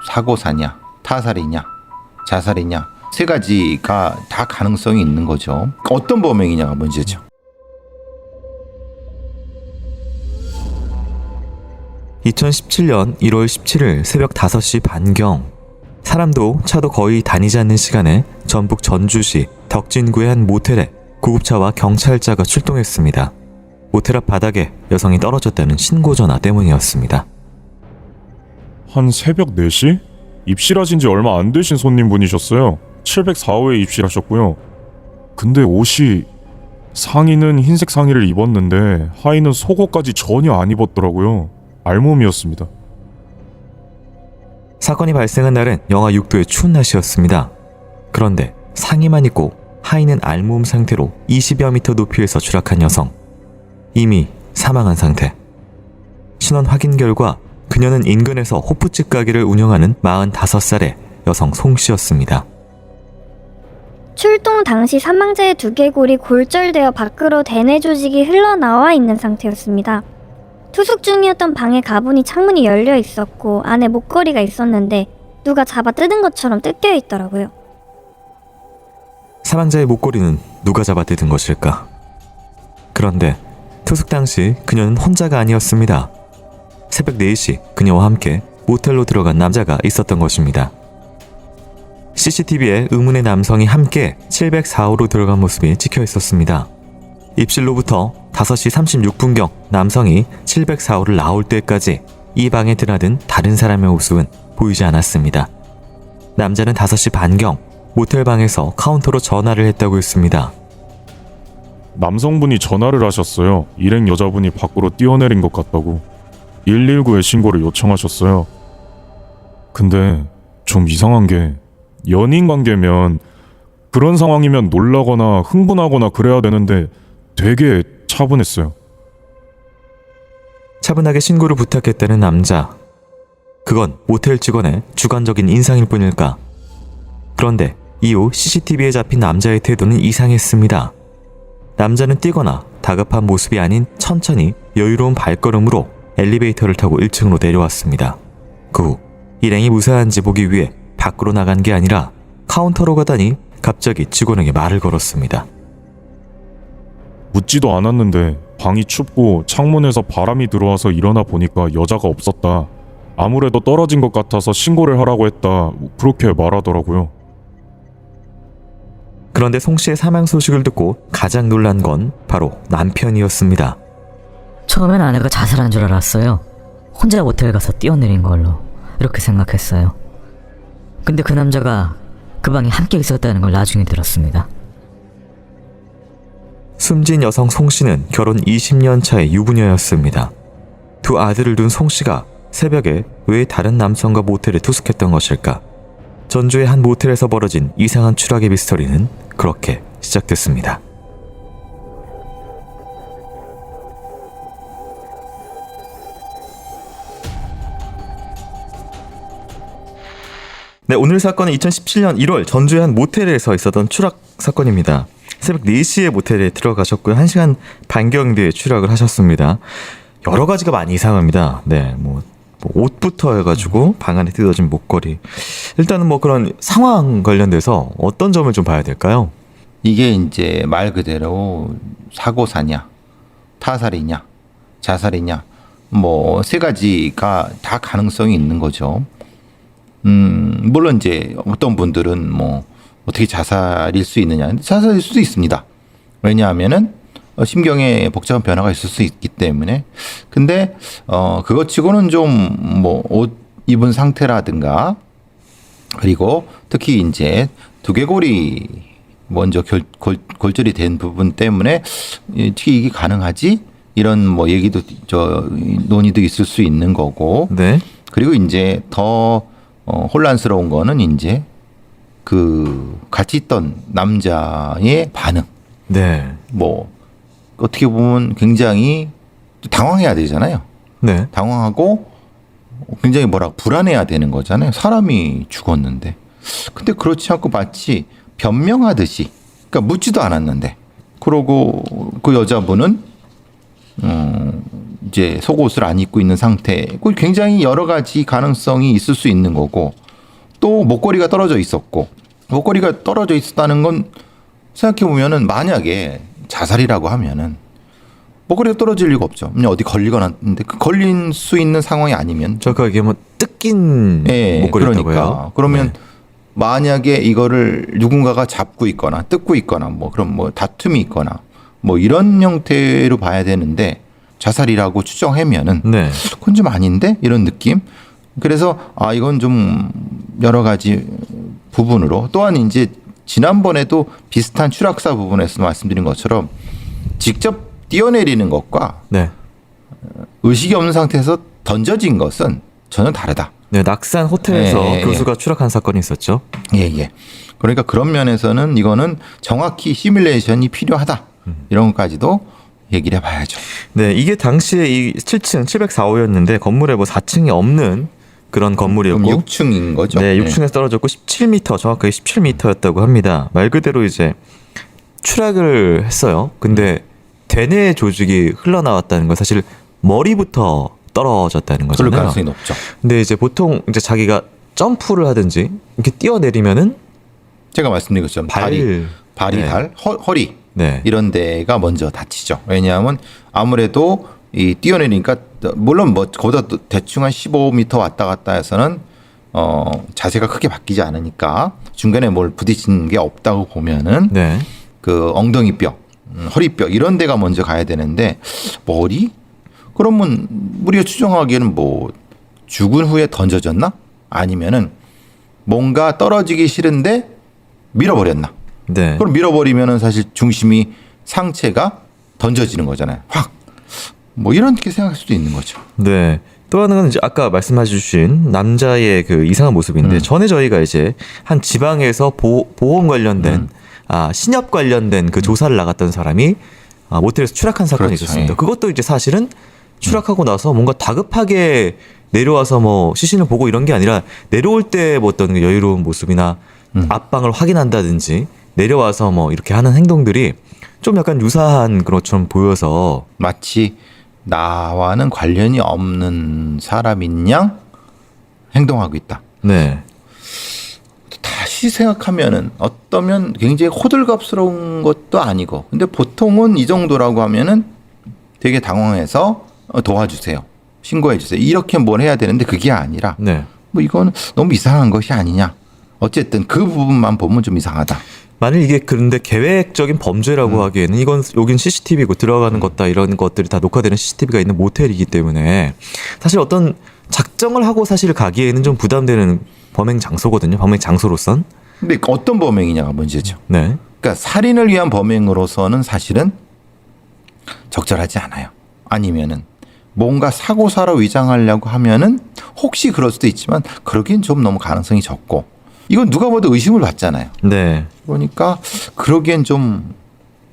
사고사냐, 타살이냐, 자살이냐, 세 가지가 다 가능성이 있는 거죠. 어떤 범행이냐가 문제죠. (2017년 1월 17일) 새벽 5시 반경, 사람도 차도 거의 다니지 않는 시간에 전북 전주시 덕진구의 한 모텔에 구급차와 경찰차가 출동했습니다. 모텔 앞 바닥에 여성이 떨어졌다는 신고 전화 때문이었습니다. 한 새벽 4시? 입실하신 지 얼마 안 되신 손님분이셨어요. 704호에 입실하셨고요. 근데 옷이, 상의는 흰색 상의를 입었는데 하의는 속옷까지 전혀 안 입었더라고요. 알몸이었습니다. 사건이 발생한 날은 영하 6도의 추운 날씨였습니다. 그런데 상의만 입고 하의는 알몸 상태로 20여 미터 높이에서 추락한 여성, 이미 사망한 상태. 신원 확인 결과 그녀는 인근에서 호프집 가게를 운영하는 45살의 여성 송씨였습니다. 출동 당시 사망자의 두개골이 골절되어 밖으로 대뇌 조직이 흘러나와 있는 상태였습니다. 투숙 중이었던 방에 가보니 창문이 열려 있었고 안에 목걸이가 있었는데 누가 잡아 뜯은 것처럼 뜯겨 있더라고요. 사망자의 목걸이는 누가 잡아 뜯은 것일까? 그런데 투숙 당시 그녀는 혼자가 아니었습니다. 새벽 4시 그녀와 함께 모텔로 들어간 남자가 있었던 것입니다. CCTV에 의문의 남성이 함께 704호로 들어간 모습이 찍혀 있었습니다. 입실로부터 5시 36분경 남성이 704호를 나올 때까지 이 방에 드나든 다른 사람의 모습은 보이지 않았습니다. 남자는 5시 반경 모텔 방에서 카운터로 전화를 했다고 했습니다. 남성분이 전화를 하셨어요. 일행 여자분이 밖으로 뛰어내린 것 같다고. 119에 신고를 요청하셨어요. 근데 좀 이상한 게, 연인 관계면 그런 상황이면 놀라거나 흥분하거나 그래야 되는데 되게 차분했어요. 차분하게 신고를 부탁했다는 남자. 그건 모텔 직원의 주관적인 인상일 뿐일까? 그런데 이후 CCTV에 잡힌 남자의 태도는 이상했습니다. 남자는 뛰거나 다급한 모습이 아닌 천천히 여유로운 발걸음으로 엘리베이터를 타고 1층으로 내려왔습니다. 그 후 일행이 무사한지 보기 위해 밖으로 나간 게 아니라 카운터로 가다니 갑자기 직원에게 말을 걸었습니다. 묻지도 않았는데 방이 춥고 창문에서 바람이 들어와서 일어나 보니까 여자가 없었다. 아무래도 떨어진 것 같아서 신고를 하라고 했다. 그렇게 말하더라고요. 그런데 송 씨의 사망 소식을 듣고 가장 놀란 건 바로 남편이었습니다. 처음엔 아내가 자살한 줄 알았어요. 혼자 모텔 가서 뛰어내린 걸로 이렇게 생각했어요. 근데 그 남자가 그 방에 함께 있었다는 걸 나중에 들었습니다. 숨진 여성 송 씨는 결혼 20년 차의 유부녀였습니다. 두 아들을 둔 송 씨가 새벽에 왜 다른 남성과 모텔에 투숙했던 것일까? 전주의 한 모텔에서 벌어진 이상한 추락의 미스터리는 그렇게 시작됐습니다. 네, 오늘 사건은 2017년 1월 전주의 한 모텔에서 있었던 추락 사건입니다. 새벽 4시에 모텔에 들어가셨고요. 1시간 반경 뒤에 추락을 하셨습니다. 여러 가지가 많이 이상합니다. 네, 뭐 옷부터 해가지고 방 안에 뜯어진 목걸이. 일단은 뭐 그런 상황 관련돼서 어떤 점을 좀 봐야 될까요? 이게 이제 말 그대로 사고사냐, 타살이냐, 자살이냐, 뭐 세 가지가 다 가능성이 있는 거죠. 물론 이제 어떤 분들은 뭐 어떻게 자살일 수 있느냐, 자살일 수도 있습니다. 왜냐하면은 심경에 복잡한 변화가 있을 수 있기 때문에. 근데 그것 치고는 좀 뭐 옷 입은 상태라든가, 그리고 특히 이제 두개골이 먼저 골절이 된 부분 때문에 어떻게 이게 가능하지? 이런 뭐 얘기도 논의도 있을 수 있는 거고. 네. 그리고 이제 더 혼란스러운 거는 이제 그 같이 있던 남자의 반응. 네. 뭐 어떻게 보면 굉장히 당황해야 되잖아요. 네. 당황하고 굉장히 불안해야 되는 거잖아요. 사람이 죽었는데. 근데 그렇지 않고 마치 변명하듯이, 그러니까 묻지도 않았는데, 그러고 그 여자분은 이제 속옷을 안 입고 있는 상태. 그 굉장히 여러 가지 가능성이 있을 수 있는 거고 또 목걸이가 떨어져 있었고 목걸이가 떨어져 있었다는 건 생각해 보면은 만약에 자살이라고 하면은 목걸이가 떨어질 리가 없죠. 그냥 어디 걸리거나 했는데 그 걸린 수 있는 상황이 아니면 저가 이게 뭐 뜯긴 예, 목걸이였다고요? 그러니까 그러면 네. 만약에 이거를 누군가가 잡고 있거나 뜯고 있거나 뭐 그런 뭐 다툼이 있거나 뭐 이런 형태로 봐야 되는데 자살이라고 추정하면은 네. 그건 좀 아닌데 이런 느낌. 그래서 아 이건 좀 여러 가지 부분으로 또한 이제 지난번에도 비슷한 추락사 부분에서 말씀드린 것처럼 직접 뛰어내리는 것과 네. 의식이 없는 상태에서 던져진 것은 전혀 다르다. 네, 낙산 호텔에서 예, 예, 교수가 추락한 사건이 있었죠. 예, 예. 그러니까 그런 면에서는 이거는 정확히 시뮬레이션이 필요하다. 이런 것까지도 얘기를 해봐야죠. 네, 이게 당시에 이 7층 704호였는데 건물에 뭐 4층이 없는 그런 건물이었고 그럼 6층인 거죠. 네, 6층에서 떨어졌고 17m, 정확하게 17m였다고 합니다. 말 그대로 이제 추락을 했어요. 근데 대뇌 조직이 흘러나왔다는 건 사실 머리부터 떨어졌다는 그럴 거잖아요. 가능성이 높죠. 근데 이제 보통 이제 자기가 점프를 하든지 이렇게 뛰어내리면은 제가 말씀드린 것처럼 발, 발이 네. 달, 허리 네. 이런 데가 먼저 다치죠. 왜냐하면 아무래도 이 뛰어내리니까 물론 뭐 거기다 또 대충 한 15m 왔다 갔다 해서는 자세가 크게 바뀌지 않으니까 중간에 뭘 부딪힌 게 없다고 보면은 네. 그 엉덩이뼈, 허리뼈 이런 데가 먼저 가야 되는데 머리? 그러면 우리가 추정하기에는 뭐 죽은 후에 던져졌나? 아니면은 뭔가 떨어지기 싫은데 밀어버렸나? 네. 그럼 밀어버리면은 사실 중심이 상체가 던져지는 거잖아요. 확. 뭐 이렇게 생각할 수도 있는 거죠. 네. 또 하나는 이제 아까 말씀해 주신 남자의 그 이상한 모습인데 전에 저희가 이제 한 지방에서 보험 관련된 신협 관련된 그 조사를 나갔던 사람이 모텔에서 추락한 사건이 그렇죠. 있었습니다. 예. 그것도 이제 사실은 추락하고 나서 뭔가 다급하게 내려와서 뭐 시신을 보고 이런 게 아니라 내려올 때 뭐 어떤 여유로운 모습이나 앞방을 확인한다든지 내려와서 뭐 이렇게 하는 행동들이 좀 약간 유사한 것처럼 보여서 마치 나와는 관련이 없는 사람인 양 행동하고 있다. 네. 다시 생각하면은 어떠면 굉장히 호들갑스러운 것도 아니고 근데 보통은 이 정도라고 하면은 되게 당황해서 도와주세요. 신고해 주세요. 이렇게 뭘 해야 되는데 그게 아니라 네. 뭐 이거는 너무 이상한 것이 아니냐. 어쨌든 그 부분만 보면 좀 이상하다. 만일 이게 그런데 계획적인 범죄라고 하기에는 이건 여긴 CCTV고 들어가는 것다 이런 것들이 다 녹화되는 CCTV가 있는 모텔이기 때문에 사실 어떤 작정을 하고 사실 가기에는 좀 부담되는 범행 장소거든요. 범행 장소로선. 근데 어떤 범행이냐가 문제죠. 네. 그러니까 살인을 위한 범행으로서는 사실은 적절하지 않아요. 아니면은 뭔가 사고사로 위장하려고 하면은 혹시 그럴 수도 있지만 그러기엔 좀 너무 가능성이 적고 이건 누가 봐도 의심을 받잖아요. 네. 그러니까 그러기엔 좀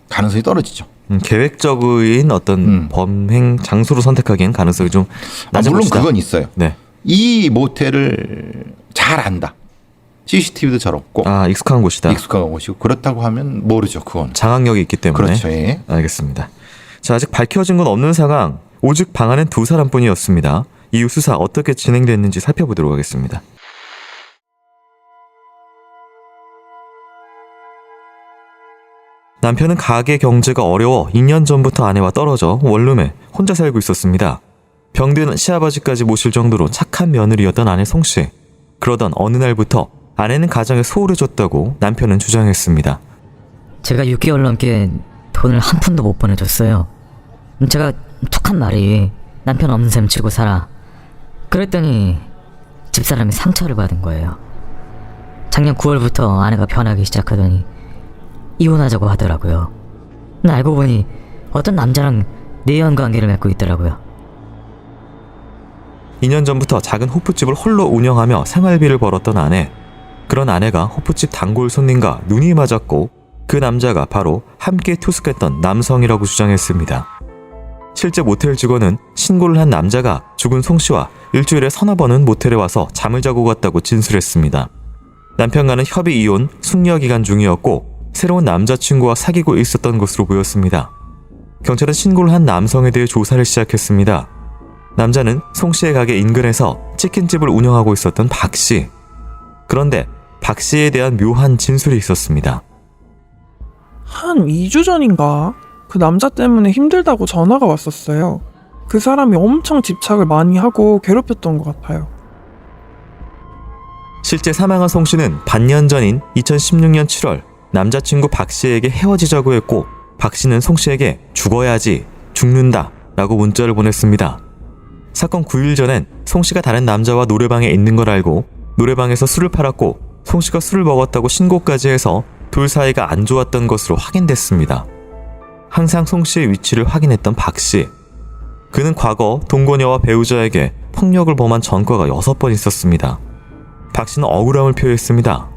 가능성이 떨어지죠. 계획적인 어떤 범행 장소로 선택하기엔 가능성이 좀 낮은 물론 것이다. 그건 있어요. 네. 이 모텔을 잘 안다. CCTV도 잘 없고 익숙한 곳이다. 익숙한 곳이고 그렇다고 하면 모르죠. 그건. 장악력이 있기 때문에. 그렇죠. 예. 알겠습니다. 자, 아직 밝혀진 건 없는 상황. 오직 방 안엔 두 사람뿐이었습니다. 이후 수사 어떻게 진행됐는지 살펴보도록 하겠습니다. 남편은 가게 경제가 어려워 2년 전부터 아내와 떨어져 원룸에 혼자 살고 있었습니다. 병든 시아버지까지 모실 정도로 착한 며느리였던 아내 송씨. 그러던 어느 날부터 아내는 가정에 소홀해졌다고 남편은 주장했습니다. 제가 6개월 넘게 돈을 한 푼도 못 보내줬어요. 제가 툭한 말이 남편 없는 셈 치고 살아. 그랬더니 집사람이 상처를 받은 거예요. 작년 9월부터 아내가 변하기 시작하더니 이혼하자고 하더라고요. 근데 알고 보니 어떤 남자랑 내연 관계를 맺고 있더라고요. 2년 전부터 작은 호프집을 홀로 운영하며 생활비를 벌었던 아내. 그런 아내가 호프집 단골 손님과 눈이 맞았고 그 남자가 바로 함께 투숙했던 남성이라고 주장했습니다. 실제 모텔 직원은 신고를 한 남자가 죽은 송씨와 일주일에 서너 번은 모텔에 와서 잠을 자고 갔다고 진술했습니다. 남편과는 협의 이혼, 숙려 기간 중이었고 새로운 남자친구와 사귀고 있었던 것으로 보였습니다. 경찰은 신고를 한 남성에 대해 조사를 시작했습니다. 남자는 송 씨의 가게 인근에서 치킨집을 운영하고 있었던 박 씨. 그런데 박 씨에 대한 묘한 진술이 있었습니다. 한 2주 전인가? 그 남자 때문에 힘들다고 전화가 왔었어요. 그 사람이 엄청 집착을 많이 하고 괴롭혔던 것 같아요. 실제 사망한 송 씨는 반년 전인 2016년 7월 남자친구 박 씨에게 헤어지자고 했고 박 씨는 송 씨에게 죽어야지, 죽는다 라고 문자를 보냈습니다. 사건 9일 전엔 송 씨가 다른 남자와 노래방에 있는 걸 알고 노래방에서 술을 팔았고 송 씨가 술을 먹었다고 신고까지 해서 둘 사이가 안 좋았던 것으로 확인됐습니다. 항상 송 씨의 위치를 확인했던 박 씨. 그는 과거 동거녀와 배우자에게 폭력을 범한 전과가 6번 있었습니다. 박 씨는 억울함을 표했습니다.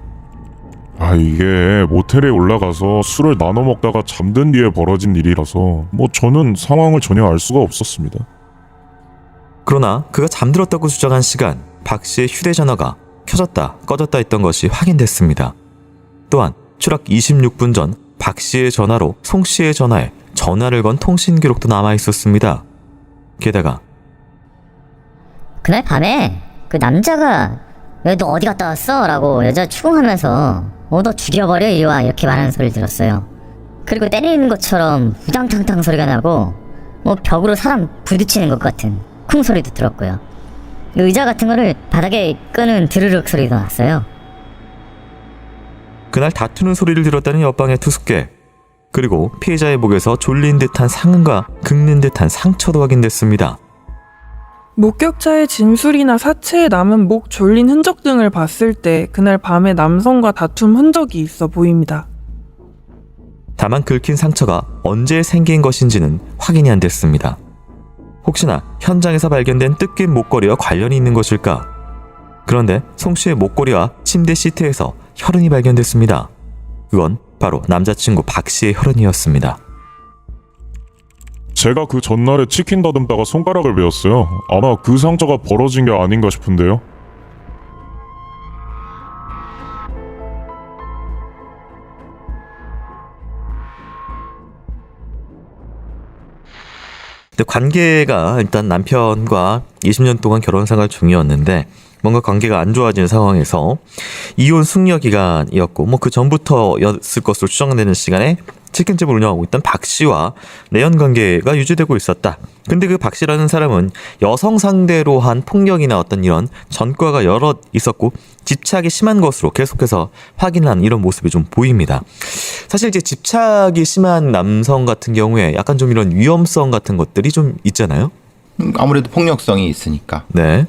이게 모텔에 올라가서 술을 나눠 먹다가 잠든 뒤에 벌어진 일이라서 저는 상황을 전혀 알 수가 없었습니다. 그러나 그가 잠들었다고 주장한 시간 박 씨의 휴대전화가 켜졌다 꺼졌다 했던 것이 확인됐습니다. 또한 추락 26분 전 박 씨의 전화로 송 씨의 전화에 전화를 건 통신 기록도 남아 있었습니다. 게다가 그날 밤에 그 남자가 왜 너 어디 갔다 왔어? 라고 여자 추궁하면서 너 죽여버려 이리 와 이렇게 말하는 소리를 들었어요. 그리고 때리는 것처럼 우당탕탕 소리가 나고 벽으로 사람 부딪히는 것 같은 쿵 소리도 들었고요. 의자 같은 거를 바닥에 끄는 드르륵 소리도 났어요. 그날 다투는 소리를 들었다는 옆방의 투숙객, 그리고 피해자의 목에서 졸린 듯한 상흔과 긁는 듯한 상처도 확인됐습니다. 목격자의 진술이나 사체에 남은 목 졸린 흔적 등을 봤을 때 그날 밤에 남성과 다툼 흔적이 있어 보입니다. 다만 긁힌 상처가 언제 생긴 것인지는 확인이 안 됐습니다. 혹시나 현장에서 발견된 뜯긴 목걸이와 관련이 있는 것일까? 그런데 송 씨의 목걸이와 침대 시트에서 혈흔이 발견됐습니다. 그건 바로 남자친구 박 씨의 혈흔이었습니다. 제가 그 전날에 치킨 다듬다가 손가락을 베었어요. 아마 그 상처가 벌어진 게 아닌가 싶은데요. 근데 관계가 일단 남편과 20년 동안 결혼 생활 중이었는데 뭔가 관계가 안 좋아진 상황에서 이혼 숙려 기간이었고 그 전부터였을 것으로 추정되는 시간에 치킨집을 운영하고 있던 박 씨와 내연 관계가 유지되고 있었다. 근데 그 박 씨라는 사람은 여성 상대로 한 폭력이나 어떤 이런 전과가 여러 있었고 집착이 심한 것으로 계속해서 확인한 이런 모습이 좀 보입니다. 사실 이제 집착이 심한 남성 같은 경우에 약간 좀 이런 위험성 같은 것들이 좀 있잖아요. 아무래도 폭력성이 있으니까 네.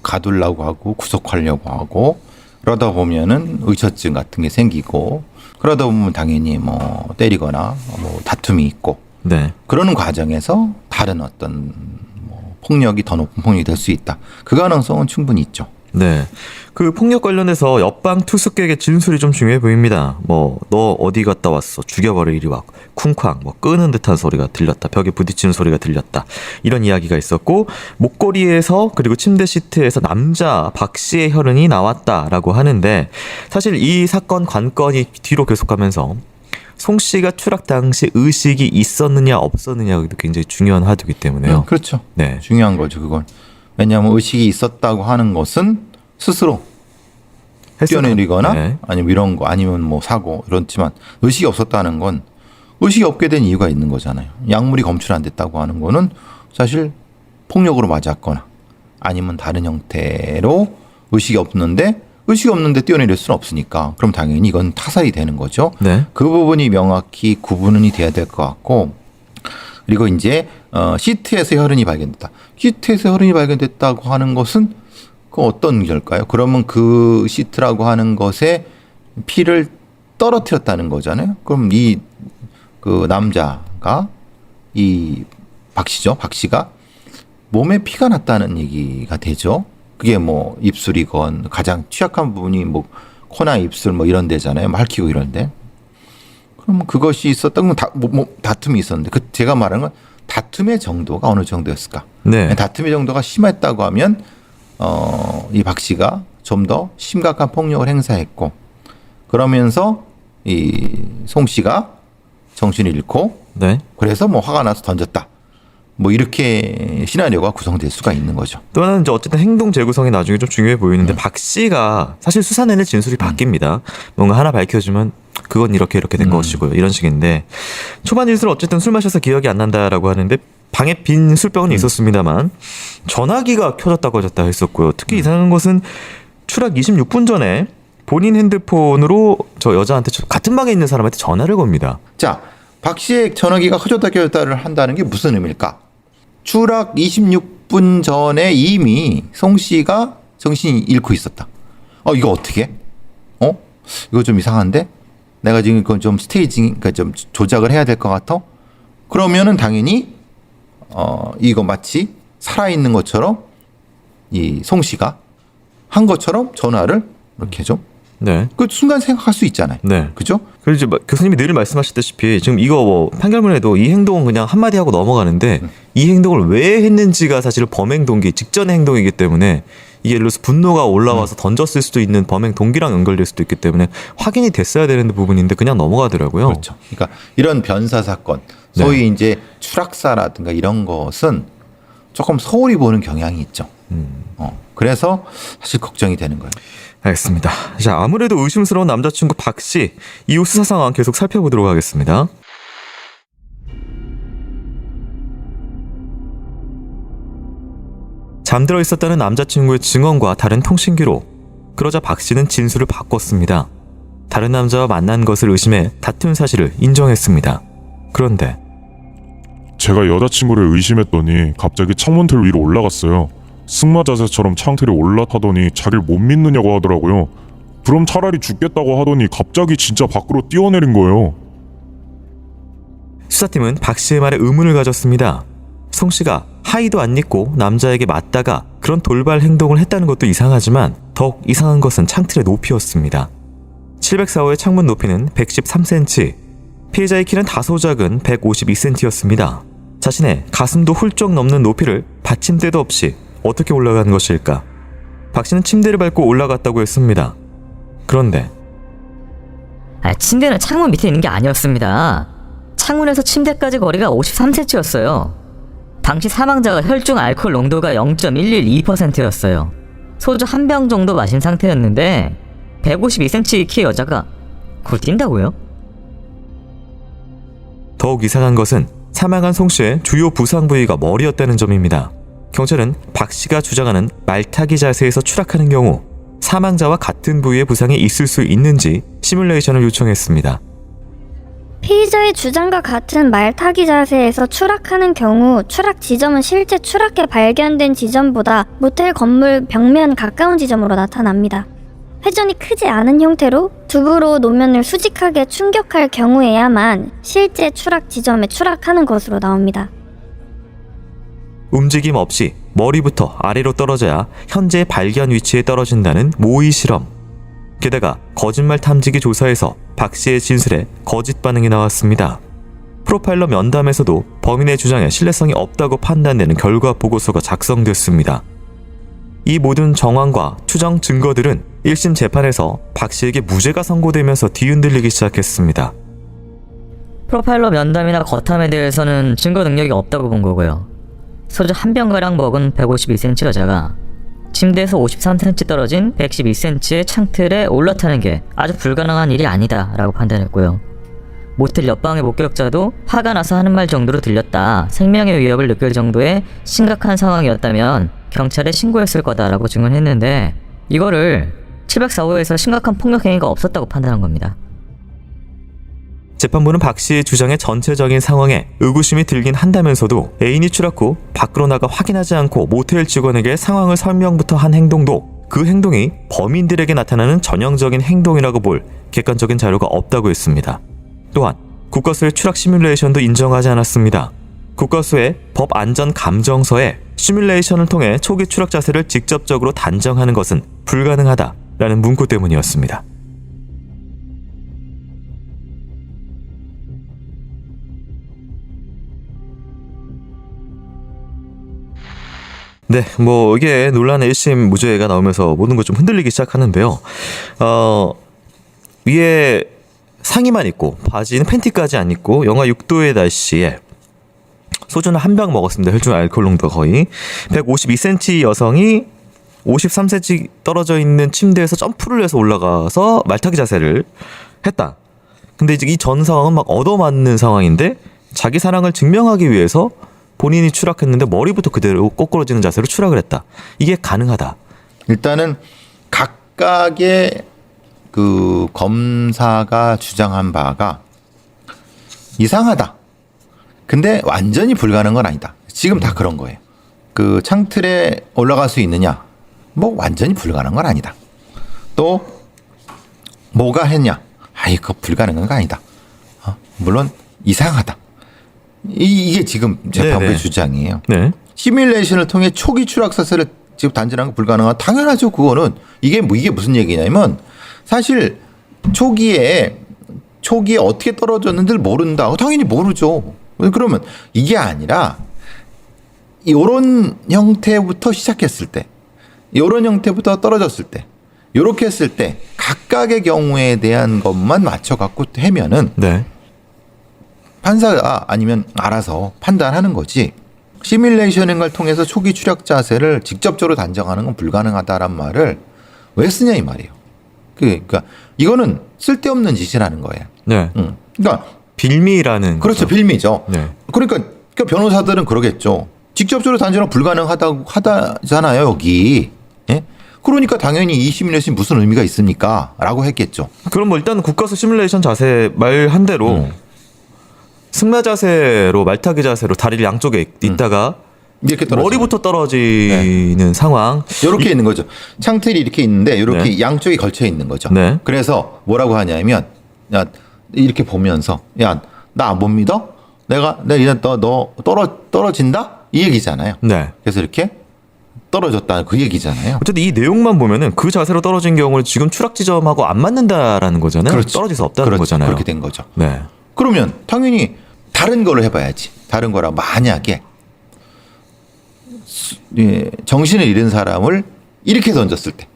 가두려고 하고 구속하려고 하고 그러다 보면은 의처증 같은 게 생기고 그러다 보면 당연히 때리거나 다툼이 있고 네. 그러는 과정에서 다른 어떤 폭력이 더 높은 폭력이 될 수 있다. 그 가능성은 충분히 있죠. 네. 그 폭력 관련해서 옆방 투숙객의 진술이 좀 중요해 보입니다. 너 어디 갔다 왔어? 죽여버려 이리 와. 쿵쾅 끄는 듯한 소리가 들렸다. 벽에 부딪히는 소리가 들렸다. 이런 이야기가 있었고 목걸이에서 그리고 침대 시트에서 남자 박 씨의 혈흔이 나왔다라고 하는데 사실 이 사건 관건이 뒤로 계속하면서 송 씨가 추락 당시 의식이 있었느냐 없었느냐가 굉장히 중요한 화두이기 때문에요. 그렇죠. 네. 중요한 거죠, 그건. 왜냐하면 의식이 있었다고 하는 것은 스스로 뛰어내리거나 네. 아니면 이런 거 아니면 사고 이렇지만 의식이 없었다는 건 의식이 없게 된 이유가 있는 거잖아요. 약물이 검출 안 됐다고 하는 거는 사실 폭력으로 맞았거나 아니면 다른 형태로 의식이 없는데 뛰어내릴 수는 없으니까 그럼 당연히 이건 타살이 되는 거죠. 네. 그 부분이 명확히 구분이 돼야 될 것 같고 그리고 이제 시트에서 혈흔이 발견됐다. 시트에서 혈흔이 발견됐다고 하는 것은 그 어떤 결과요? 그러면 그 시트라고 하는 것에 피를 떨어뜨렸다는 거잖아요. 그럼 그 남자가 이 박 씨가 몸에 피가 났다는 얘기가 되죠. 그게 입술이건 가장 취약한 부분이 코나 입술 이런 데잖아요. 핥히고 이런데. 그럼 그것이 있었던 건 다툼이 있었는데 제가 말하는 건 다툼의 정도가 어느 정도였을까? 네. 다툼의 정도가 심했다고 하면 이 박 씨가 좀 더 심각한 폭력을 행사했고 그러면서 이 송 씨가 정신을 잃고 네. 그래서 뭐 화가 나서 던졌다. 뭐 이렇게 시나리오가 구성될 수가 있는 거죠. 또 하나는 이제 어쨌든 행동 재구성이 나중에 좀 중요해 보이는데 박 씨가 사실 수사 내내 진술이 바뀝니다. 뭔가 하나 밝혀주면 그건 이렇게 된 것이고요. 이런 식인데 초반 진술 어쨌든 술 마셔서 기억이 안 난다라고 하는데 방에 빈 술병은 있었습니다만 전화기가 켜졌다 꺼졌다 했었고요. 특히 이상한 것은 추락 26분 전에 본인 핸드폰으로 저 여자한테 같은 방에 있는 사람한테 전화를 겁니다. 자, 박 씨의 전화기가 커졌다 켜졌다를 한다는 게 무슨 의미일까? 추락 26분 전에 이미 송 씨가 정신이 잃고 있었다. 이거 어떻게? 이거 좀 이상한데? 내가 지금 이건 좀 스테이징, 그러니까 좀 조작을 해야 될 것 같아? 그러면은 당연히, 이거 마치 살아있는 것처럼 이 송 씨가 한 것처럼 전화를 이렇게 좀 네. 그 순간 생각할 수 있잖아요. 네. 그죠? 그리고 이제 교수님이 늘 말씀하셨다시피 지금 이거 뭐 판결문에도 이 행동은 그냥 한마디 하고 넘어가는데 이 행동을 왜 했는지가 사실 범행 동기 직전의 행동이기 때문에 이게 예를 들어서 분노가 올라와서 던졌을 수도 있는 범행 동기랑 연결될 수도 있기 때문에 확인이 됐어야 되는 부분인데 그냥 넘어가더라고요. 그렇죠. 그러니까 이런 변사 사건, 소위 이제 추락사라든가 이런 것은 조금 소홀히 보는 경향이 있죠. 그래서 사실 걱정이 되는 거예요. 알겠습니다. 자, 아무래도 의심스러운 남자친구 박 씨 이후 수사 상황 계속 살펴보도록 하겠습니다. 잠들어 있었다는 남자친구의 증언과 다른 통신 기록. 그러자 박 씨는 진술을 바꿨습니다. 다른 남자와 만난 것을 의심해 다툰 사실을 인정했습니다. 그런데 제가 여자친구를 의심했더니 갑자기 창문틀 위로 올라갔어요. 승마 자세처럼 창틀에 올라타더니 자기를 못 믿느냐고 하더라고요. 그럼 차라리 죽겠다고 하더니 갑자기 진짜 밖으로 뛰어내린 거예요. 수사팀은 박 씨의 말에 의문을 가졌습니다. 송 씨가 하의도 안 입고 남자에게 맞다가 그런 돌발 행동을 했다는 것도 이상하지만 더욱 이상한 것은 창틀의 높이였습니다. 704호의 창문 높이는 113cm, 피해자의 키는 다소 작은 152cm였습니다. 자신의 가슴도 훌쩍 넘는 높이를 받침대도 없이 어떻게 올라간 것일까? 박 씨는 침대를 밟고 올라갔다고 했습니다. 그런데 침대는 창문 밑에 있는 게 아니었습니다. 창문에서 침대까지 거리가 53cm였어요. 당시 사망자가 혈중 알코올 농도가 0.112%였어요. 소주 한 병 정도 마신 상태였는데 152cm 키의 여자가 그걸 뛴다고요? 더욱 이상한 것은 사망한 송 씨의 주요 부상 부위가 머리였다는 점입니다. 경찰은 박 씨가 주장하는 말타기 자세에서 추락하는 경우 사망자와 같은 부위의 부상이 있을 수 있는지 시뮬레이션을 요청했습니다. 피의자의 주장과 같은 말타기 자세에서 추락하는 경우 추락 지점은 실제 추락해 발견된 지점보다 모텔 건물 벽면 가까운 지점으로 나타납니다. 회전이 크지 않은 형태로 두부로 노면을 수직하게 충격할 경우에야만 실제 추락 지점에 추락하는 것으로 나옵니다. 움직임 없이 머리부터 아래로 떨어져야 현재 발견 위치에 떨어진다는 모의 실험. 게다가 거짓말 탐지기 조사에서 박 씨의 진술에 거짓 반응이 나왔습니다. 프로파일러 면담에서도 범인의 주장에 신뢰성이 없다고 판단되는 결과 보고서가 작성됐습니다. 이 모든 정황과 추정 증거들은 1심 재판에서 박 씨에게 무죄가 선고되면서 뒤흔들리기 시작했습니다. 프로파일러 면담이나 거탐에 대해서는 증거 능력이 없다고 본 거고요. 소주 한 병가량 먹은 152cm 여자가 침대에서 53cm 떨어진 112cm의 창틀에 올라타는 게 아주 불가능한 일이 아니다 라고 판단했고요. 모텔 옆방의 목격자도 화가 나서 하는 말 정도로 들렸다, 생명의 위협을 느낄 정도의 심각한 상황이었다면 경찰에 신고했을 거다라고 증언했는데 이거를 704호에서 심각한 폭력 행위가 없었다고 판단한 겁니다. 재판부는 박 씨의 주장의 전체적인 상황에 의구심이 들긴 한다면서도 애인이 추락 후 밖으로 나가 확인하지 않고 모텔 직원에게 상황을 설명부터 한 행동도 그 행동이 범인들에게 나타나는 전형적인 행동이라고 볼 객관적인 자료가 없다고 했습니다. 또한 국과수의 추락 시뮬레이션도 인정하지 않았습니다. 국과수의 법안전감정서에 시뮬레이션을 통해 초기 추락 자세를 직접적으로 단정하는 것은 불가능하다라는 문구 때문이었습니다. 네, 뭐 이게 논란의 1심 무죄가 나오면서 모든 걸 좀 흔들리기 시작하는데요. 위에 상의만 입고 바지는 팬티까지 안 입고 영하 6도의 날씨에 소주는 한 병 먹었습니다. 혈중 알코올 농도가 거의 152cm 여성이 53cm 떨어져 있는 침대에서 점프를 해서 올라가서 말타기 자세를 했다. 근데 이제 이 전 상황은 막 얻어맞는 상황인데 자기 사랑을 증명하기 위해서 본인이 추락했는데 머리부터 그대로 꼬꾸러지는 자세로 추락을 했다. 이게 가능하다. 일단은 각각의 그 검사가 주장한 바가 이상하다. 근데 완전히 불가능한 건 아니다. 지금 다 그런 거예요. 그 창틀에 올라갈 수 있느냐? 뭐 완전히 불가능한 건 아니다. 또 뭐가 했냐? 아이 그거 불가능한 건 아니다. 물론 이상하다. 이게 지금 재판부의 네네. 주장이에요. 네. 시뮬레이션을 통해 초기 추락 사슬을 지금 단절한 거 불가능한 당연하죠. 그거는 이게 무슨 얘기냐면 사실 초기에 어떻게 떨어졌는지를 모른다. 당연히 모르죠. 그러면 이게 아니라 이런 형태부터 시작했을 때, 이런 형태부터 떨어졌을 때, 이렇게 했을 때 각각의 경우에 대한 것만 맞춰 갖고 하면은 네. 판사가 아니면 알아서 판단하는 거지. 시뮬레이션인 걸 통해서 초기 추락 자세를 직접적으로 단정하는 건 불가능하다란 말을 왜 쓰냐 이 말이에요. 그러니까 이거는 쓸데없는 짓이라는 거예요. 네. 그러니까 빌미라는 그렇죠. 거죠. 빌미죠. 네. 그러니까 변호사들은 그러겠죠. 직접적으로 단정하면 불가능하다잖아요 여기. 예? 그러니까 당연히 이 시뮬레이션이 무슨 의미가 있습니까? 라고 했겠죠. 그럼 뭐 일단 국가수 시뮬레이션 자세 말한 대로 승마 자세로 말타기 자세로 다리를 양쪽에 있다가 이렇게 떨어지는 머리부터 떨어지는 상황. 이렇게 있는 거죠. 창틀이 이렇게 있는데 이렇게 네. 양쪽이 걸쳐 있는 거죠. 네. 그래서 뭐라고 하냐면 야 이렇게 보면서 야 나 못 믿어? 내가 이제 너 떨어진다? 이 얘기잖아요. 네. 그래서 이렇게 떨어졌다 그 얘기잖아요. 어쨌든 이 내용만 보면은 그 자세로 떨어진 경우는 지금 추락 지점하고 안 맞는다라는 거잖아요. 그렇죠. 떨어질 수 없다는 그렇죠. 거잖아요. 그렇게 된 거죠. 네. 그러면 당연히 다른 거를 해봐야지. 다른 거라 만약에 정신을 잃은 사람을 이렇게 던졌을 때,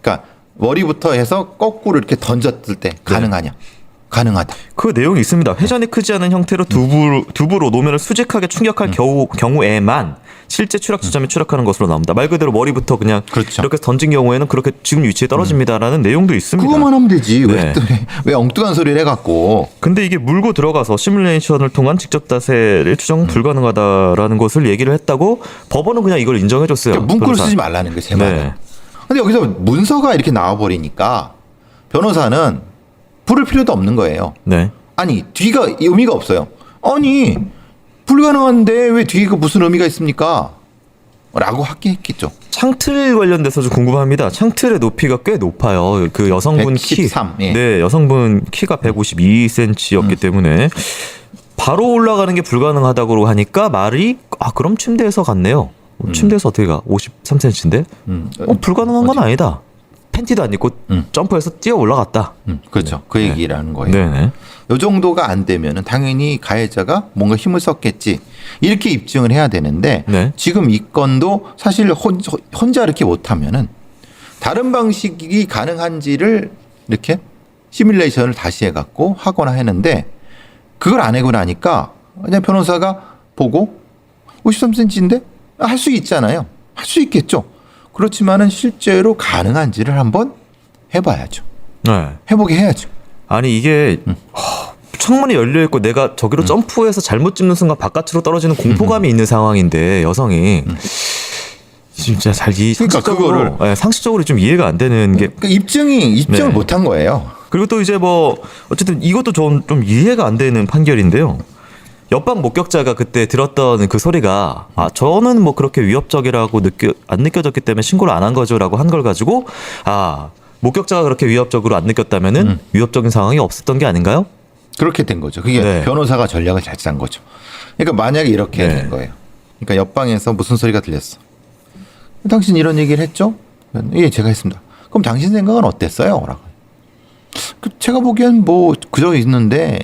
그러니까 머리부터 해서 거꾸로 이렇게 던졌을 때 가능하냐? 가능하다. 그 내용이 있습니다. 회전이 크지 않은 형태로 두부로 노면을 수직하게 충격할 경우에만 실제 추락 지점에 추락하는 것으로 나옵니다. 말 그대로 머리부터 그냥 그렇죠. 이렇게 던진 경우에는 그렇게 지금 위치에 떨어집니다라는 내용도 있습니다. 그거만 하면 되지. 네. 왜 엉뚱한 소리를 해갖고. 근데 이게 물고 들어가서 시뮬레이션을 통한 직접 자세를 추정 불가능하다라는 것을 얘기를 했다고 법원은 그냥 이걸 인정해줬어요. 그러니까 문구를 변호사. 쓰지 말라는 거예요, 제발. 네. 근데 여기서 문서가 이렇게 나와버리니까 변호사는 부를 필요도 없는 거예요. 네. 아니, 뒤가 의미가 없어요. 아니, 불가능한데 왜 뒤가 무슨 의미가 있습니까? 라고 했겠죠. 창틀 관련돼서 좀 궁금합니다. 창틀의 높이가 꽤 높아요. 그 여성분 113, 키, 예. 네, 여성분 키가 152cm였기 때문에 바로 올라가는 게 불가능하다고 하니까 말이 그럼 침대에서 갔네요. 침대에서 어떻게 가? 53cm인데? 불가능한 건 아니다. 팬티도 안 입고 점프해서 뛰어 올라갔다. 그렇죠. 그 얘기라는 거예요. 네네. 요 정도가 안 되면은 당연히 가해자가 뭔가 힘을 썼겠지. 이렇게 입증을 해야 되는데 네. 지금 이 건도 사실 혼자 이렇게 못하면은 다른 방식이 가능한지를 이렇게 시뮬레이션을 다시 해갖고 하거나 했는데 그걸 안 하고 나니까 그냥 변호사가 보고 53cm인데 할 수 있잖아요. 할 수 있겠죠. 그렇지만은 실제로 가능한지를 한번 해봐야죠. 네. 해보게 해야죠. 아니 이게 창문이 열려 있고 내가 저기로 점프해서 잘못 짚는 순간 바깥으로 떨어지는 공포감이 있는 상황인데 여성이 진짜 그러니까 그거를 상식적으로 좀 이해가 안 되는 게 그러니까 입증을 네. 못한 거예요. 그리고 또 이제 뭐 어쨌든 이것도 좀 이해가 안 되는 판결인데요. 옆방 목격자가 그때 들었던 그 소리가 저는 뭐 그렇게 위협적이라고 안 느껴졌기 때문에 신고를 안 한 거죠라고 한 걸 가지고 목격자가 그렇게 위협적으로 안 느꼈다면은 위협적인 상황이 없었던 게 아닌가요? 그렇게 된 거죠. 그게 네. 변호사가 전략을 잘 짠 거죠. 그러니까 만약에 이렇게 네. 된 거예요. 그러니까 옆방에서 무슨 소리가 들렸어. 당신 이런 얘기를 했죠? 예, 제가 했습니다. 그럼 당신 생각은 어땠어요? 라고. 제가 보기엔 뭐 그저 있는데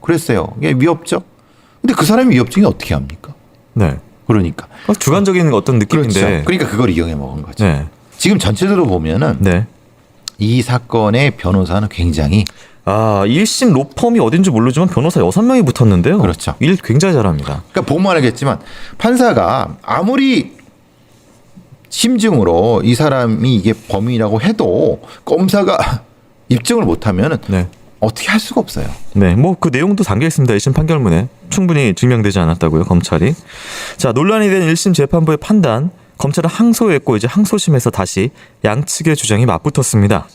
그랬어요. 이게 위협적. 근데 그 사람이 위협적이 어떻게 합니까? 네. 그러니까. 주관적인 어떤 느낌인데. 그렇죠. 그러니까 그걸 이용해 먹은 거죠. 네. 지금 전체적으로 보면은 네. 이 사건의 변호사는 굉장히 아, 1심 로펌이 어딘지 모르지만 변호사 6명이 붙었는데요. 그렇죠. 일 굉장히 잘합니다. 그러니까 보면 알겠지만 판사가 아무리 심증으로 이 사람이 이게 범인이라고 해도 검사가 입증을 못하면은 네. 어떻게 할 수가 없어요. 네, 뭐 그 내용도 담겨 있습니다. 1심 판결문에 충분히 증명되지 않았다고요, 검찰이. 자, 논란이 된 1심 재판부의 판단, 검찰은 항소했고 이제 항소심에서 다시 양측의 주장이 맞붙었습니다.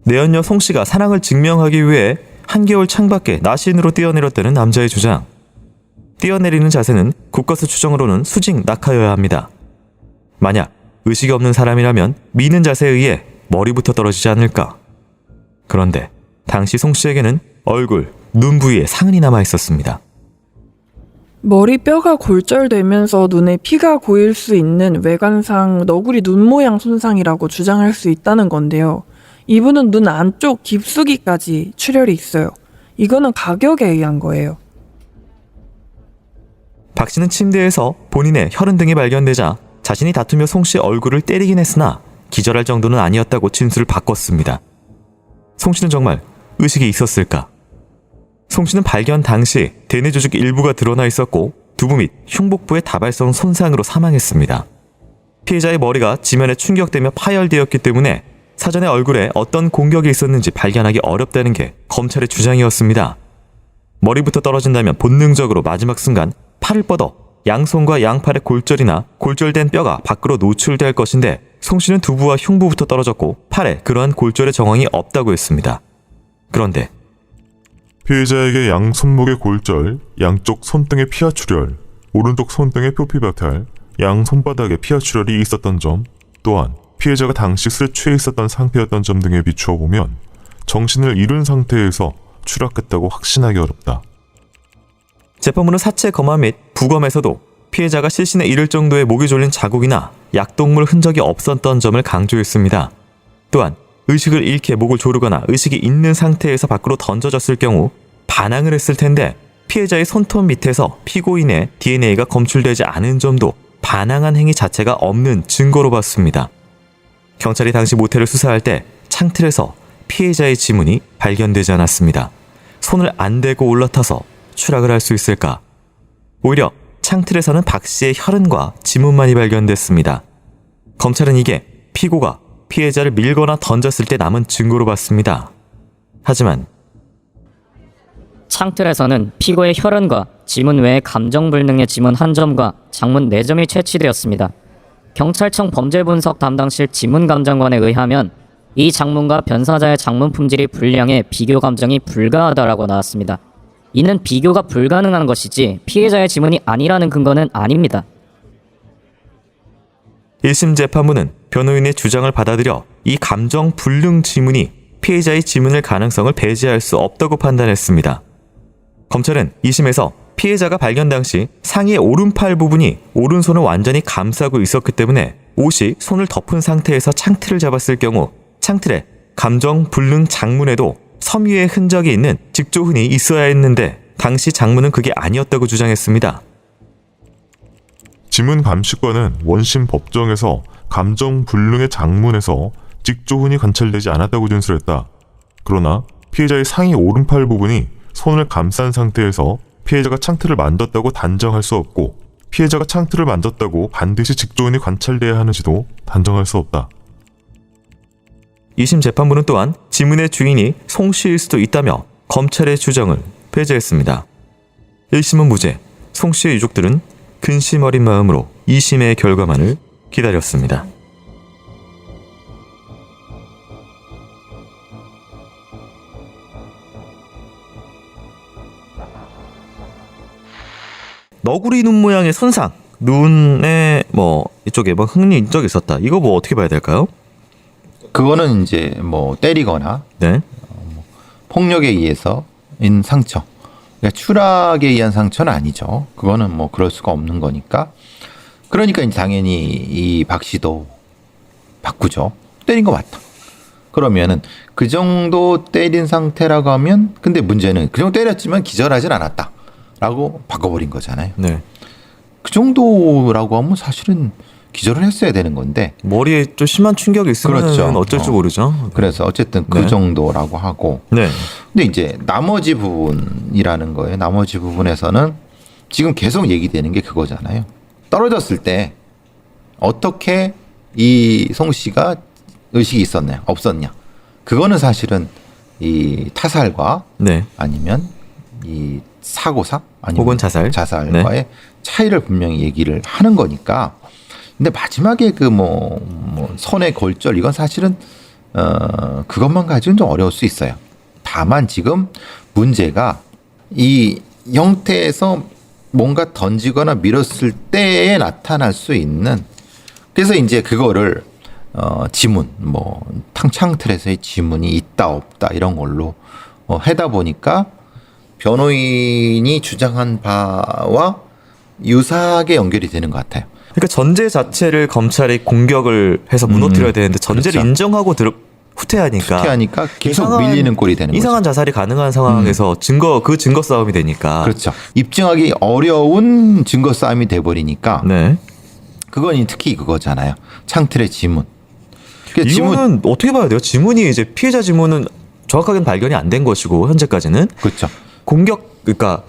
내연녀 송 씨가 사랑을 증명하기 위해 한겨울 창밖에 나신으로 뛰어내렸다는 남자의 주장. 뛰어내리는 자세는 국과수 추정으로는 수직 낙하여야 합니다. 만약 의식이 없는 사람이라면 미는 자세에 의해 머리부터 떨어지지 않을까. 그런데 당시 송 씨에게는 얼굴, 눈 부위에 상흔이 남아 있었습니다. 머리뼈가 골절되면서 눈에 피가 고일 수 있는 외관상 너구리 눈 모양 손상이라고 주장할 수 있다는 건데요. 이분은 눈 안쪽 깊숙이까지 출혈이 있어요. 이거는 가격에 의한 거예요. 박 씨는 침대에서 본인의 혈흔 등이 발견되자 자신이 다투며 송 씨의 얼굴을 때리긴 했으나 기절할 정도는 아니었다고 진술을 바꿨습니다. 송 씨는 정말 의식이 있었을까? 송 씨는 발견 당시 대뇌 조직 일부가 드러나 있었고 두부 및 흉복부의 다발성 손상으로 사망했습니다. 피해자의 머리가 지면에 충격되며 파열되었기 때문에 사전에 얼굴에 어떤 공격이 있었는지 발견하기 어렵다는 게 검찰의 주장이었습니다. 머리부터 떨어진다면 본능적으로 마지막 순간 팔을 뻗어 양손과 양팔의 골절이나 골절된 뼈가 밖으로 노출될 것인데 송 씨는 두부와 흉부부터 떨어졌고 팔에 그러한 골절의 정황이 없다고 했습니다. 그런데 피해자에게 양 손목의 골절, 양쪽 손등의 피하 출혈, 오른쪽 손등의 표피박탈, 양 손바닥에 피하 출혈이 있었던 점, 또한 피해자가 당시 술에 취해 있었던 상태였던 점 등에 비추어 보면 정신을 잃은 상태에서 추락했다고 확신하기 어렵다. 재판부는 사체 검화 및 부검에서도 피해자가 실신에 이를 정도의 목이 졸린 자국이나 약동물 흔적이 없었던 점을 강조했습니다. 또한 의식을 잃게 목을 조르거나 의식이 있는 상태에서 밖으로 던져졌을 경우 반항을 했을 텐데 피해자의 손톱 밑에서 피고인의 DNA가 검출되지 않은 점도 반항한 행위 자체가 없는 증거로 봤습니다. 경찰이 당시 모텔을 수사할 때 창틀에서 피해자의 지문이 발견되지 않았습니다. 손을 안 대고 올라타서 추락을 할 수 있을까? 오히려 창틀에서는 박 씨의 혈흔과 지문만이 발견됐습니다. 검찰은 이게 피고가 피해자를 밀거나 던졌을 때 남은 증거로 봤습니다. 하지만 창틀에서는 피고의 혈흔과 지문 외에 감정불능의 지문 1점과 장문 4점이 채취되었습니다. 경찰청 범죄분석 담당실 지문감정관에 의하면 이 장문과 변사자의 장문 품질이 불량해 비교 감정이 불가하다라고 나왔습니다. 이는 비교가 불가능한 것이지 피해자의 지문이 아니라는 근거는 아닙니다. 1심 재판부는 변호인의 주장을 받아들여 이 감정 불능 지문이 피해자의 지문일 가능성을 배제할 수 없다고 판단했습니다. 검찰은 2심에서 피해자가 발견 당시 상의의 오른팔 부분이 오른손을 완전히 감싸고 있었기 때문에 옷이 손을 덮은 상태에서 창틀을 잡았을 경우 창틀에 감정 불능 장문에도 섬유의 흔적이 있는 직조흔이 있어야 했는데 당시 장문은 그게 아니었다고 주장했습니다. 지문 감식관은 원심 법정에서 감정 불능의 장문에서 직조흔이 관찰되지 않았다고 진술했다. 그러나 피해자의 상의 오른팔 부분이 손을 감싼 상태에서 피해자가 창틀을 만졌다고 단정할 수 없고 피해자가 창틀을 만졌다고 반드시 직조흔이 관찰돼야 하는지도 단정할 수 없다. 2심 재판부는 또한 지문의 주인이 송 씨일 수도 있다며 검찰의 주장을 배제했습니다. 1심은 무죄, 송 씨의 유족들은 근심 어린 마음으로 2심의 결과만을 기다렸습니다. 너구리 눈 모양의 손상, 눈에 이쪽에 흠이 적이 있었다. 이거 어떻게 봐야 될까요? 그거는 이제 때리거나 네. 폭력에 의해서인 상처. 그러니까 추락에 의한 상처는 아니죠. 그거는 그럴 수가 없는 거니까. 그러니까 이제 당연히 이 박 씨도 바꾸죠. 때린 거 맞다. 그러면은 그 정도 때린 상태라고 하면 근데 문제는 그 정도 때렸지만 기절하진 않았다. 라고 바꿔버린 거잖아요. 네. 그 정도라고 하면 사실은 기절을 했어야 되는 건데 머리에 좀 심한 충격이 있으면 그렇죠. 어쩔 줄 모르죠. 그래서 어쨌든 그 네. 정도라고 하고 네. 근데 이제 나머지 부분이라는 거예요. 나머지 부분에서는 지금 계속 얘기되는 게 그거잖아요. 떨어졌을 때 어떻게 이 송 씨가 의식이 있었냐 없었냐 그거는 사실은 이 타살과 네. 아니면 이 사고사 아니면 혹은 자살. 자살과의 차이를 분명히 얘기를 하는 거니까. 근데 마지막에 그 뭐 손의 골절 이건 사실은 그것만 가지고는 좀 어려울 수 있어요. 다만 지금 문제가 이 형태에서 뭔가 던지거나 밀었을 때에 나타날 수 있는 그래서 이제 그거를 지문 뭐 창틀에서의 지문이 있다 없다 이런 걸로 하다 보니까 변호인이 주장한 바와 유사하게 연결이 되는 것 같아요. 그러니까 전제 자체를 검찰이 공격을 해서 무너뜨려야 되는데 전제를 그렇죠. 인정하고 후퇴하니까 후퇴하니까 계속 밀리는 꼴이 되는 거죠. 이상한 자살이 가능한 상황에서 증거 싸움이 되니까. 그렇죠. 입증하기 어려운 증거 싸움이 돼버리니까 네. 그건 특히 그거잖아요. 창틀의 지문. 그러니까 이거는 어떻게 봐야 돼요? 지문이 이제 피해자 지문은 정확하게는 발견이 안 된 것이고 현재까지는 그렇죠. 그러니까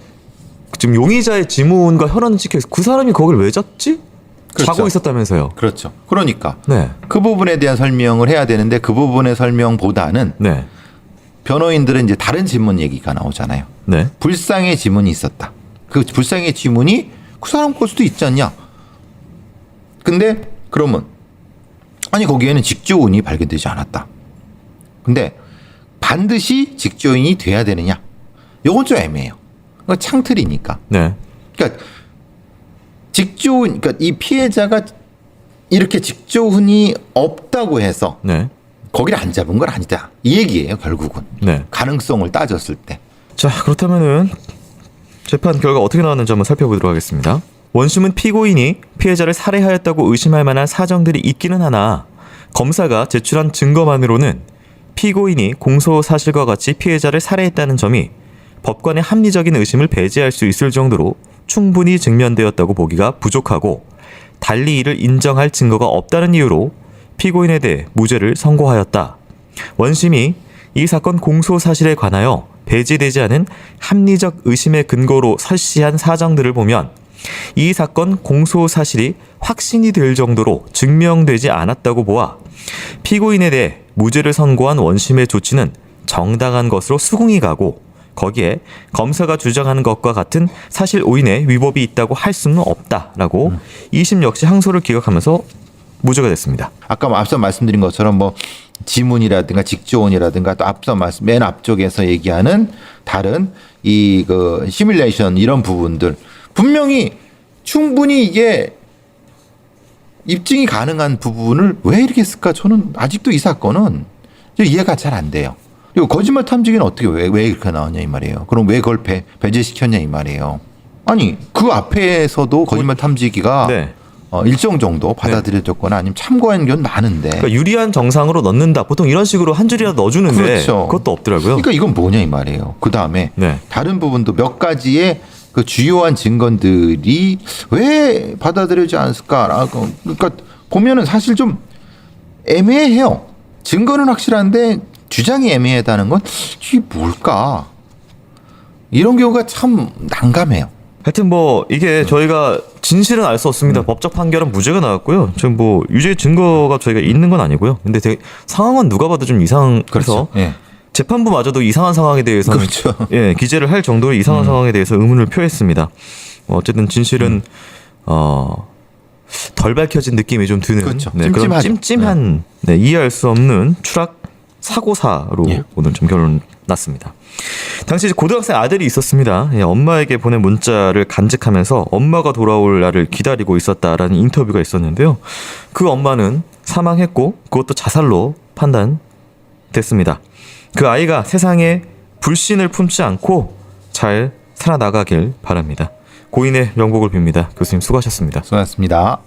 지금 용의자의 지문과 혈흔 찍혀 있어. 그 사람이 거길 왜 잡지? 그렇죠. 자고 있었다면서요. 그렇죠. 그러니까 네. 그 부분에 대한 설명을 해야 되는데 그 부분의 설명보다는 네. 변호인들은 이제 다른 지문 얘기가 나오잖아요. 네. 불상의 지문이 있었다. 그 불상의 지문이 그 사람 걸 수도 있지 않냐? 근데 그러면 아니 거기에는 직조운이 발견되지 않았다. 근데 반드시 직조운이 돼야 되느냐? 이건 좀 애매해요. 그건 창틀이니까. 네. 그러니까 직조운, 그러니까 이 피해자가 이렇게 직조운이 없다고 해서 네. 거기를 안 잡은 건 아니다. 이 얘기예요, 결국은. 네. 가능성을 따졌을 때. 자, 그렇다면은 재판 결과 어떻게 나왔는지 한번 살펴보도록 하겠습니다. 원심은 피고인이 피해자를 살해하였다고 의심할 만한 사정들이 있기는 하나 검사가 제출한 증거만으로는 피고인이 공소 사실과 같이 피해자를 살해했다는 점이 법관의 합리적인 의심을 배제할 수 있을 정도로 충분히 증명되었다고 보기가 부족하고 달리 이를 인정할 증거가 없다는 이유로 피고인에 대해 무죄를 선고하였다. 원심이 이 사건 공소 사실에 관하여 배제되지 않은 합리적 의심의 근거로 설시한 사정들을 보면 이 사건 공소 사실이 확신이 될 정도로 증명되지 않았다고 보아 피고인에 대해 무죄를 선고한 원심의 조치는 정당한 것으로 수긍이 가고 거기에 검사가 주장하는 것과 같은 사실 오인의 위법이 있다고 할 수는 없다라고 2심 역시 항소를 기각하면서 무죄가 됐습니다. 아까 앞서 말씀드린 것처럼 뭐 지문이라든가 직조원이라든가 또 앞서 맨 앞쪽에서 얘기하는 다른 이 그 시뮬레이션 이런 부분들 분명히 충분히 이게 입증이 가능한 부분을 왜 이렇게 했을까? 저는 아직도 이 사건은 이해가 잘 안 돼요. 그리고 거짓말 탐지기는 어떻게 왜 이렇게 나왔냐 이 말이에요. 그럼 왜 그걸 배제시켰냐 이 말이에요. 아니 그 앞에서도 거짓말 탐지기가 네. 일정 정도 받아들여졌거나 아니면 참고한 경우는 많은데. 그러니까 유리한 정상으로 넣는다. 보통 이런 식으로 한 줄이라도 넣어주는데 그렇죠. 그것도 없더라고요. 그러니까 이건 뭐냐 이 말이에요. 그 다음에 네. 다른 부분도 몇 가지의 그 주요한 증거들이 왜 받아들여지지 않았을까라고. 그러니까 보면은 사실 좀 애매해요. 증거는 확실한데 주장이 애매하다는 건 이게 뭘까? 이런 경우가 참 난감해요. 하여튼 뭐 이게 저희가 진실은 알 수 없습니다. 법적 판결은 무죄가 나왔고요. 지금 뭐 유죄 증거가 저희가 있는 건 아니고요. 근데 상황은 누가 봐도 좀 이상해서 그렇죠. 예. 재판부마저도 이상한 상황에 대해서는 그렇죠. 예, 기재를 할 정도로 이상한 상황에 대해서 의문을 표했습니다. 어쨌든 진실은 덜 밝혀진 느낌이 좀 드는 그렇죠. 그런 찜찜하죠. 찜찜한 이해할 수 없는 추락 사고사로 예. 오늘 좀 결론 났습니다. 당시 고등학생 아들이 있었습니다. 엄마에게 보낸 문자를 간직하면서 엄마가 돌아올 날을 기다리고 있었다라는 인터뷰가 있었는데요. 그 엄마는 사망했고 그것도 자살로 판단됐습니다. 그 아이가 세상에 불신을 품지 않고 잘 살아나가길 바랍니다. 고인의 명복을 빕니다. 교수님 수고하셨습니다. 수고하셨습니다.